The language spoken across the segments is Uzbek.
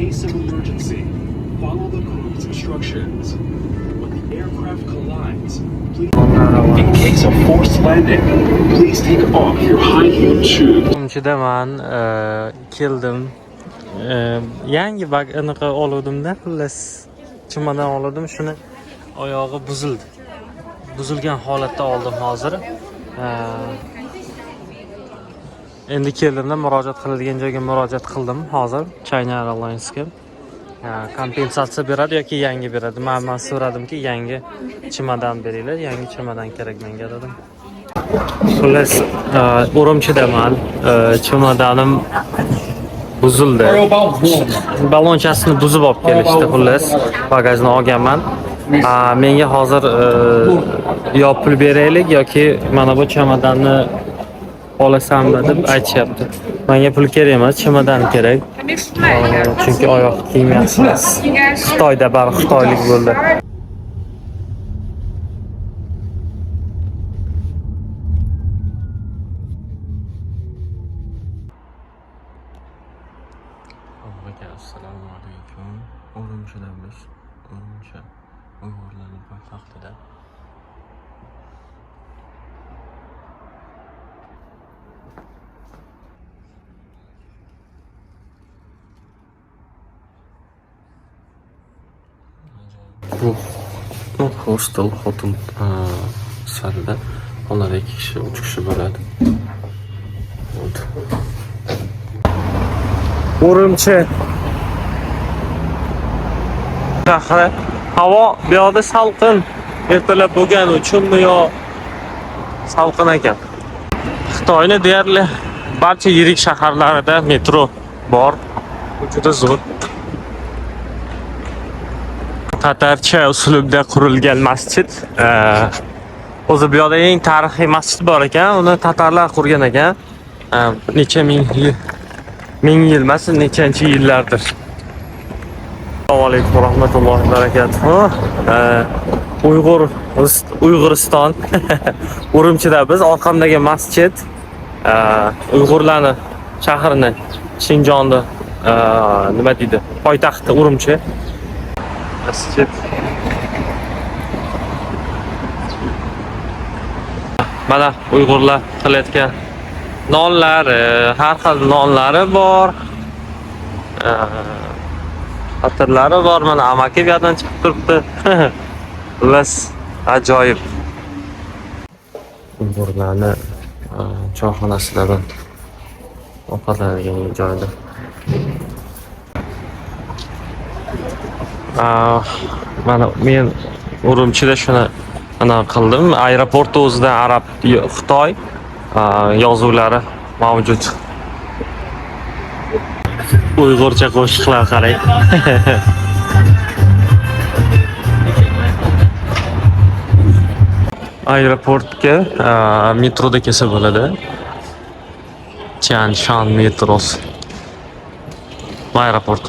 case of emergency, follow the crew's instructions. When the aircraft collides, please. In case of forced landing, please take off your high-heeled shoes. Urumchidaman, keldim. Yangi bag aniqa oluvdim-da, xullas chimadan oldim, shuni oyog'i buzildi. Buzilgan holatda oldim hozir. Endi keldimda murojaat qiladigan joyga murojaat qildim hozir China Airlines'ga. Kompensatsiya beradi yoki yangi beradi. Men so'radimki, yangi chimadan beringlar, yangi chimadan kerak menga dedim. Xullas, Urumchidaman, chimadanim buzildi. Balonchasini buzib olib kelishdi, xullas, bagajni olganman. Menga hozir yo pul beraylik yoki mana bu chamadanni olasanmi deb aytishyapti. Menga pul kerak emas, chimadan kerak. Chunki oyoq kiyim yaxshi emas. Xitoyda bari xitoylik bo'ldi. Assalomu alaykum. Urumchidamiz. Urumchi Uyg'urlarning poytaxtida. Bu hostel hotel sifatida onlar 2 kishi 3 kishi bo'ladi. Urumchi shahri. Havo bu yoqda salqin. Ertalab bo'lgani uchunmi yo salqin ekan. Xitoyning deyarli barcha yirik shaharlarida metro bor. Juda zo'r. Tatarcha uslubda qurilgan masjid. O'zi bu yoqda eng tarixiy masjid bor ekan, uni tatarlar qurgan ekan. Necha ming yil emas, nechanchi yillardir. Assalomu alaykum va rahmatullohi va barakatuh. Uyg'uriston. Urumchida biz orqamdagi masjid Uyg'urlarning shahrini, Shinjonni nima deydi? Poytaxti Urumchi. Masjid. Mana Uyg'urlar qilayotgan nonlari, har xil nonlari bor. Atirlari bor, mana amaki bu yerdan chiqib turibdi. Xullas, ajoyib. Uyg'urlarning choyxonasidan ovqatlanadigan joyda. Mana men Urumchida shuni qildim. Aeroport o'zida arab, Xitoy yozuvlari mavjud. Uyg'urcha qo'shiqlar qarang. Aeroportga metroda kelsa bo'ladi. Tianshan metrosi. Aeroport.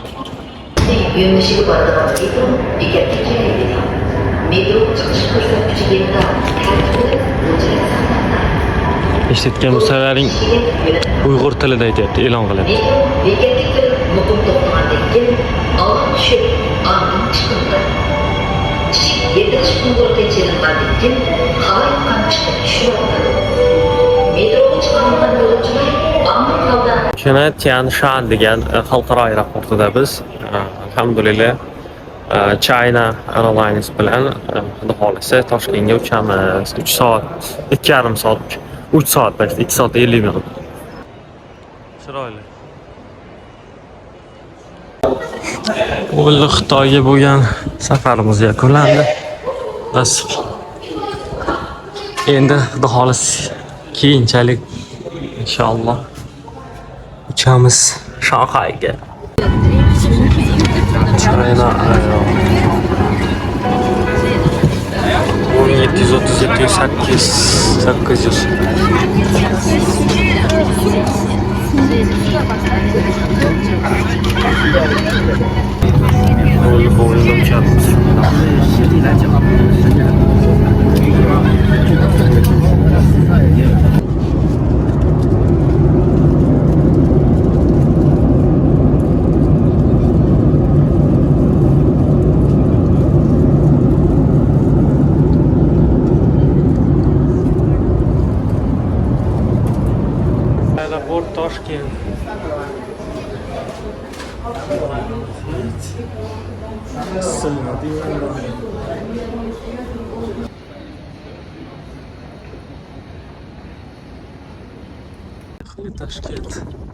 Eshitgan bo'lsalaring Uyg'ur tilida aytyapti, e'lon qilyapti. Shuni Tianshan degan xalqaro aeroportida biz alhamdulillah China Airlines bilan xudo xolisa Toshkentga uchamiz. 3 soat, 2,5 soat, 3 soat, 2 soat 50 minut. Chiroyli. O'g'li Xitoyga bo'lgan safarimiz yakunlandi. Bas. Endi xudo xolis keyinchalik inshaalloh uchamiz Shanxayga. China 1738 Toshkent. Toshkent.